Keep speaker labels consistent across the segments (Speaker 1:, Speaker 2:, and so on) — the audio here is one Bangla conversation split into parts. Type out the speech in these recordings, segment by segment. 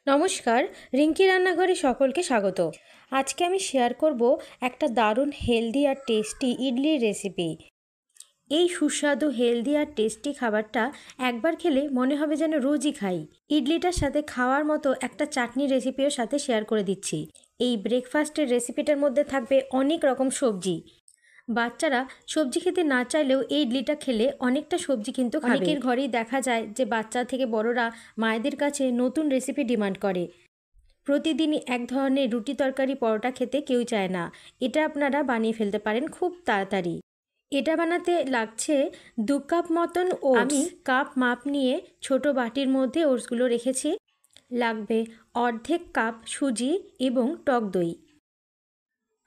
Speaker 1: নমস্কার, রিঙ্কি রান্নাঘরে সকলকে স্বাগত। আজকে আমি শেয়ার করব একটা দারুণ হেলদি আর টেস্টি ইডলির রেসিপি। এই সুস্বাদু হেলদি আর টেস্টি খাবারটা একবার খেলে মনে হবে যেন রোজই খাই। ইডলিটার সাথে খাওয়ার মতো একটা চাটনির রেসিপিও সাথে শেয়ার করে দিচ্ছি। এই ব্রেকফাস্টের রেসিপিটার মধ্যে থাকবে অনেক রকম সবজি। বাচ্চারা সবজি খেতে না চাইলেও এই ইডলিটা খেলে অনেকটা সবজি কিন্তু খাবে। অনেকের ঘরেই দেখা যায় যে বাচ্চা থেকে বড়রা মায়েদের কাছে নতুন রেসিপি ডিমান্ড করে। প্রতিদিনই এক ধরনের রুটি তরকারি পরোটা খেতে কেউ চায় না। এটা আপনারা বানিয়ে ফেলতে পারেন খুব তাড়াতাড়ি। এটা বানাতে লাগছে 2 কাপ মতন ওটস। আমি কাপ মাপ নিয়ে ছোট বাটির মধ্যে ওটসগুলো রেখেছি। লাগবে অর্ধেক কাপ সুজি এবং টক দই।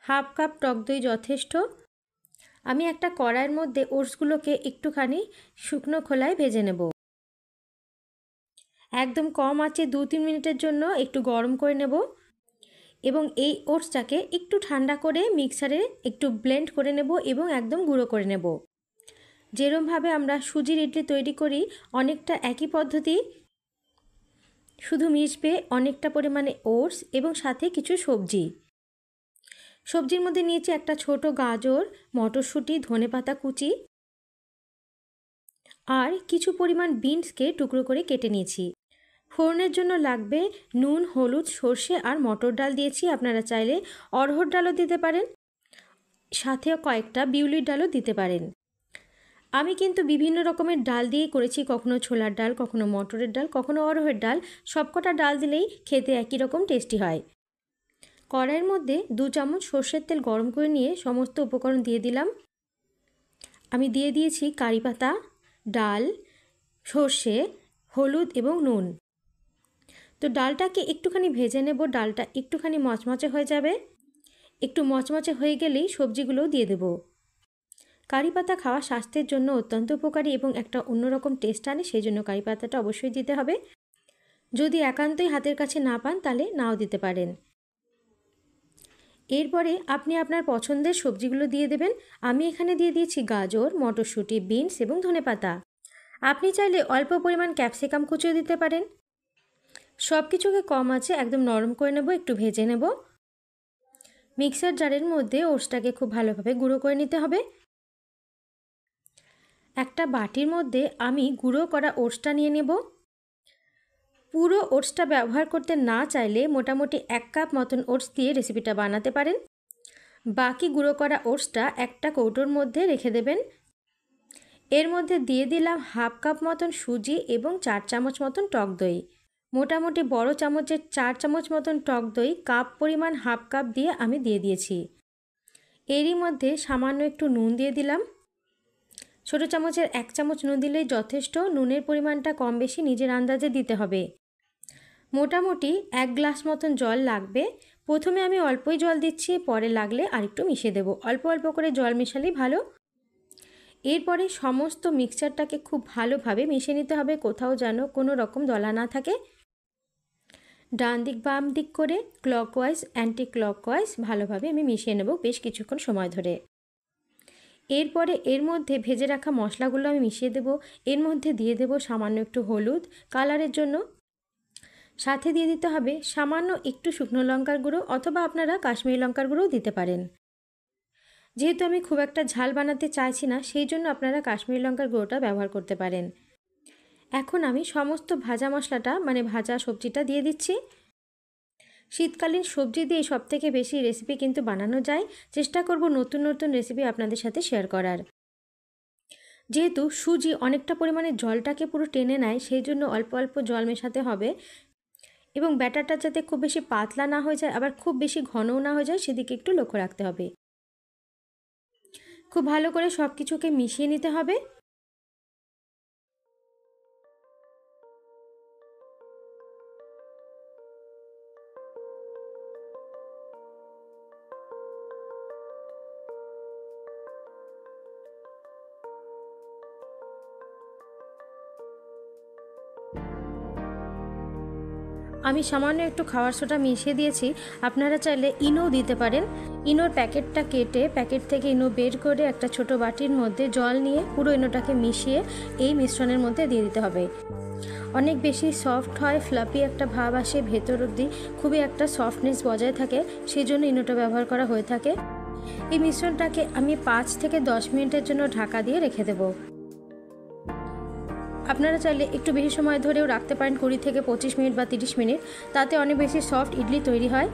Speaker 1: হাফ কাপ টক দই যথেষ্ট। আমি একটা কড়াইয়ের মধ্যে ওটসগুলোকে একটুখানি শুকনো খোলায় ভেজে নেব। একদম কম আঁচে 2-3 মিনিটের জন্য একটু গরম করে নেব এবং এই ওটসটাকে একটু ঠান্ডা করে মিক্সারে একটু ব্লেন্ড করে নেব এবং একদম গুঁড়ো করে নেব। যেরমভাবে আমরা সুজির ইডলি তৈরি করি অনেকটা একই পদ্ধতি, শুধু মিশবে অনেকটা পরিমাণে ওটস এবং সাথে কিছু সবজি। সবজির মধ্যে নিয়েছি একটা ছোট গাজর, মটরশুঁটি, ধনেপাতা কুচি আর কিছু পরিমাণ বিনসকে টুকরো করে কেটে নিয়েছি। ফোড়নের জন্য লাগবে নুন, হলুদ, সর্ষে আর মটর ডাল দিয়েছি। আপনারা চাইলে অড়হর ডালও দিতে পারেন, সাথে কয়েকটা বিউলির ডালও দিতে পারেন। আমি কিন্তু বিভিন্ন রকমের ডাল দিয়েই করেছি, কখনো ছোলার ডাল, কখনো মটরের ডাল, কখনো অড়হর ডাল। সবকটা ডাল দিলেই খেতে একই রকম টেস্টি হয়। কড়াইয়ের মধ্যে 2 চামচ সর্ষের তেল গরম করে নিয়ে সমস্ত উপকরণ দিয়ে দিলাম। আমি দিয়ে দিয়েছি কারি পাতা, ডাল, সর্ষে, হলুদ এবং নুন। তো ডালটাকে একটুখানি ভেজে নেব। ডালটা একটুখানি মচমচে হয়ে যাবে। একটু মচমচে হয়ে গেলেই সবজিগুলোও দিয়ে দেব। কারি পাতা খাওয়া স্বাস্থ্যের জন্য অত্যন্ত উপকারী এবং একটা অন্যরকম টেস্ট আনে, সেই জন্য কারি পাতাটা অবশ্যই দিতে হবে। যদি একান্তই হাতের কাছে না পান তাহলে নাও দিতে পারেন। এরপরে আপনি আপনার পছন্দের সবজিগুলো দিয়ে দেবেন। আমি এখানে দিয়ে দিয়েছি গাজর, মটরশুঁটি, বিনস এবং ধনেপাতা। আপনি চাইলে অল্প পরিমাণ ক্যাপসিকাম কুচিও দিতে পারেন। সব কিছুকে কম আঁচে একদম নরম করে নেব, একটু ভেজে নেব। মিক্সার জারের মধ্যে ওটসটাকে খুব ভালোভাবে গুঁড়ো করে নিতে হবে। একটা বাটির মধ্যে আমি গুঁড়ো করা ওটসটা নিয়ে নেব। পুরো ওটসটা ব্যবহার করতে না চাইলে মোটামুটি 1 কাপ মতন ওটস দিয়ে রেসিপিটা বানাতে পারেন। বাকি গুঁড়ো করা ওটসটা একটা কৌটোর মধ্যে রেখে দেবেন। এর মধ্যে দিয়ে দিলাম হাফ কাপ মতন সুজি এবং 4 চামচ মতন টক দই। মোটামুটি বড় চামচের 4 চামচ মতন টক দই কাপ পরিমাণ হাফ কাপ দিয়ে আমি দিয়ে দিয়েছি। এরই মধ্যে সামান্য একটু নুন দিয়ে দিলাম। ছোট চামচের 1 চামচ নুন দিলেই যথেষ্ট। নুনের পরিমাণটা কম বেশি নিজের আন্দাজে দিতে হবে। মোটামুটি 1 গ্লাস মতন জল লাগবে। প্রথমে আমি অল্পই জল দিচ্ছি, পরে লাগলে আরেকটু মিশিয়ে দেব। অল্প অল্প করে জল মেশালেই ভালো। এরপরে সমস্ত মিক্সচারটাকে খুব ভালোভাবে মিশিয়ে নিতে হবে, কোথাও যেন কোনো রকম দলা না থাকে। ডান দিক বাম দিক করে ক্লকওয়াইজ অ্যান্টি ক্লকওয়াইজ ভালোভাবে আমি মিশিয়ে নেব বেশ কিছুক্ষণ সময় ধরে। এরপরে এর মধ্যে ভেজে রাখা মশলাগুলো আমি মিশিয়ে দেব। এর মধ্যে দিয়ে দেব সামান্য একটু হলুদ কালারের জন্য। সাথে দিয়ে দিতে হবে সামান্য একটু শুকনো লঙ্কার গুঁড়ো, অথবা আপনারা কাশ্মীরি লঙ্কার গুঁড়োও দিতে পারেন। যেহেতু আমি খুব একটা ঝাল বানাতে চাইছি না, সেই জন্য আপনারা কাশ্মীরি লঙ্কার গুঁড়োটা ব্যবহার করতে পারেন। এখন আমি সমস্ত ভাজা মশলাটা মানে ভাজা সবজিটা দিয়ে দিচ্ছি। শীতকালীন সবজি দিয়ে সবথেকে বেশি রেসিপি কিন্তু বানানো যায়। চেষ্টা করব নতুন নতুন রেসিপি আপনাদের সাথে শেয়ার করার। যেহেতু সুজি অনেকটা পরিমাণে জলটাকে পুরো টেনে নেয়, সেই জন্য অল্প অল্প জল মেশাতে হবে এবং ব্যাটারটা যাতে খুব বেশি পাতলা না হয়ে যায় আবার খুব বেশি ঘনও না হয়ে যায় সেদিকে একটু লক্ষ্য রাখতে হবে। খুব ভালো করে সব কিছুকে মিশিয়ে নিতে হবে। আমি সামান্য একটু খাওয়ার সোডা মিশিয়ে দিয়েছি। আপনারা চাইলে ইনো দিতে পারেন। ইনোর প্যাকেটটা কেটে প্যাকেট থেকে ইনো বের করে একটা ছোট বাটির মধ্যে জল নিয়ে পুরো ইনোটাকে মিশিয়ে এই মিশ্রণের মধ্যে দিয়ে দিতে হবে। অনেক বেশি সফট হয়, ফ্লাফি একটা ভাব আসে, ভেতর অবধি খুবই একটা সফটনেস বজায় থাকে, সেই জন্য ইনোটা ব্যবহার করা হয়ে থাকে। এই মিশ্রণটাকে আমি 5 থেকে 10 মিনিটের জন্য ঢাকা দিয়ে রেখে দেব। আপনারা চাইলে একটু বেশি সময় ধরেও রাখতে পারেন, 20 থেকে 25 মিনিট বা 30 মিনিট, তাতে অনেক বেশি সফট ইডলি তৈরি হয়।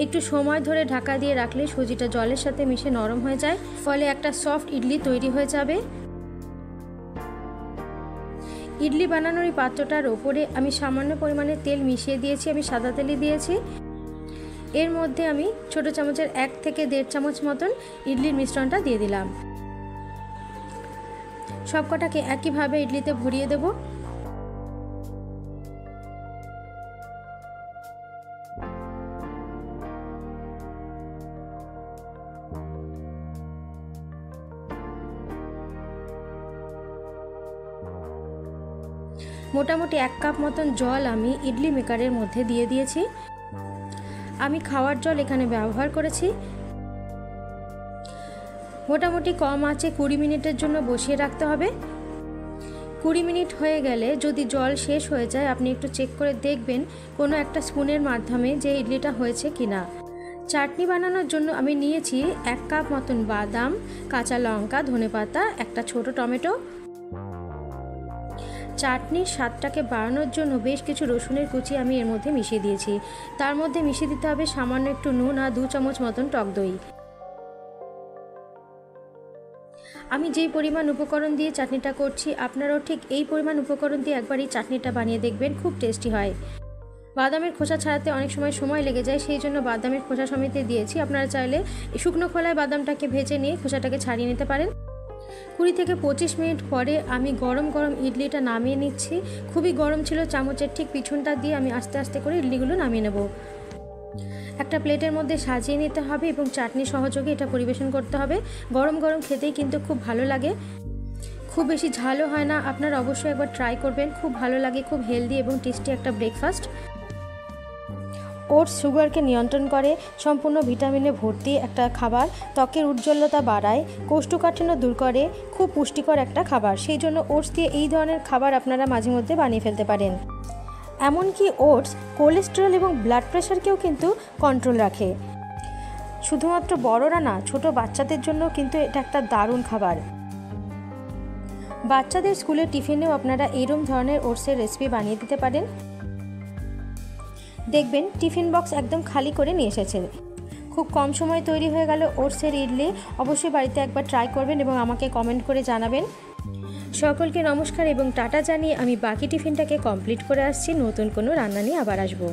Speaker 1: একটু সময় ধরে ঢাকা দিয়ে রাখলে সুজিটা জলের সাথে মিশে নরম হয়ে যায়, ফলে একটা সফট ইডলি তৈরি হয়ে যাবে। ইডলি বানানোর এই পাত্রটার ওপরে আমি সামান্য পরিমাণে তেল মিশিয়ে দিয়েছি, আমি সাদা তেলই দিয়েছি। এর মধ্যে আমি ছোট চামচের 1 থেকে 1.5 চামচ মতন ইডলির মিশ্রণটা দিয়ে দিলাম। সবকটাকে একইভাবে ইডলিতে ভরিয়ে দেব। মোটামুটি 1 কাপ মতন জল আমি ইডলি মেকারের মধ্যে দিয়ে দিয়েছি। আমি খাওয়ার জল এখানে ব্যবহার করেছি। মোটামুটি কম আঁচে 20 মিনিটের জন্য বসিয়ে রাখতে হবে। 20 মিনিট হয়ে গেলে যদি জল শেষ হয়ে যায়, আপনি একটু চেক করে দেখবেন কোনো একটা স্পুনের মাধ্যমে যে ইডলিটা হয়েছে কিনা। চাটনি বানানোর জন্য আমি নিয়েছি 1 কাপ মতন বাদাম, কাঁচা লঙ্কা, ধনেপাতা, একটা ছোট টমেটো। চাটনির স্বাদটাকে বাড়ানোর জন্য বেশ কিছু রসুনের কুচি আমি এর মধ্যে মিশিয়ে দিয়েছি। তার মধ্যে মিশিয়ে দিতে হবে সামান্য একটু নুন আর 2 চামচ মতন টক দই। আমি যেই পরিমাণ উপকরণ দিয়ে চাটনিটা করছি, আপনারাও ঠিক এই পরিমাণ উপকরণ দিয়ে একবার এই চাটনিটা বানিয়ে দেখবেন, খুব টেস্টি হয়। বাদামের খোসা ছাড়াতে অনেক সময় লেগে যায়, সেই জন্য বাদামের খোসা সমেত দিয়েছি। আপনারা চাইলে শুকনো খোলায় বাদামটাকে ভেজে নিয়ে খোসাটাকে ছাড়িয়ে নিতে পারেন। 20 থেকে 25 মিনিট পরে আমি গরম গরম ইডলিটা নামিয়ে নিচ্ছি। খুবই গরম ছিল, চামচের ঠিক পিছনটা দিয়ে আমি আস্তে আস্তে করে ইডলিগুলো নামিয়ে নেব। একটা প্লেটের মধ্যে সাজিয়ে নিতে হবে এবং চাটনি সহযোগে এটা পরিবেশন করতে হবে। গরম গরম খেতেই কিন্তু খুব ভালো লাগে, খুব বেশি ঝালও হয় না। আপনারা অবশ্যই একবার ট্রাই করবেন, খুব ভালো লাগে, খুব হেলদি এবং টেস্টি একটা ব্রেকফাস্ট। ওটস সুগারকে নিয়ন্ত্রণ করে, সম্পূর্ণ ভিটামিনে ভর্তি একটা খাবার, ত্বকের উজ্জ্বলতা বাড়ায়, কোষ্ঠকাঠিন্য দূর করে, খুব পুষ্টিকর একটা খাবার। সেই জন্য ওটস দিয়ে এই ধরনের খাবার আপনারা মাঝে মধ্যে বানিয়ে ফেলতে পারেন। এমনকি ওটস কোলেস্টেরল এবং ব্লাড প্রেশারকেও কিন্তু কন্ট্রোল রাখে। শুধুমাত্র বড়রা না, ছোট বাচ্চাদের জন্য কিন্তু এটা একটা দারুণ খাবার। বাচ্চাদের স্কুলের টিফিনেও আপনারা এইরকম ধরনের ওটসের রেসিপি বানিয়ে দিতে পারেন। দেখবেন টিফিন বক্স একদম খালি করে নিয়ে এসেছে। খুব কম সময়ে তৈরি হয়ে গেল ওটসের ইডলি। অবশ্যই বাড়িতে একবার ট্রাই করবেন এবং আমাকে কমেন্ট করে জানাবেন। সকলকে নমস্কার এবং টাটা জানিয়ে আমি বাকি টিফিনটাকে কমপ্লিট করে আসছি। নতুন কোনো রান্না নিয়ে আবার আসবো।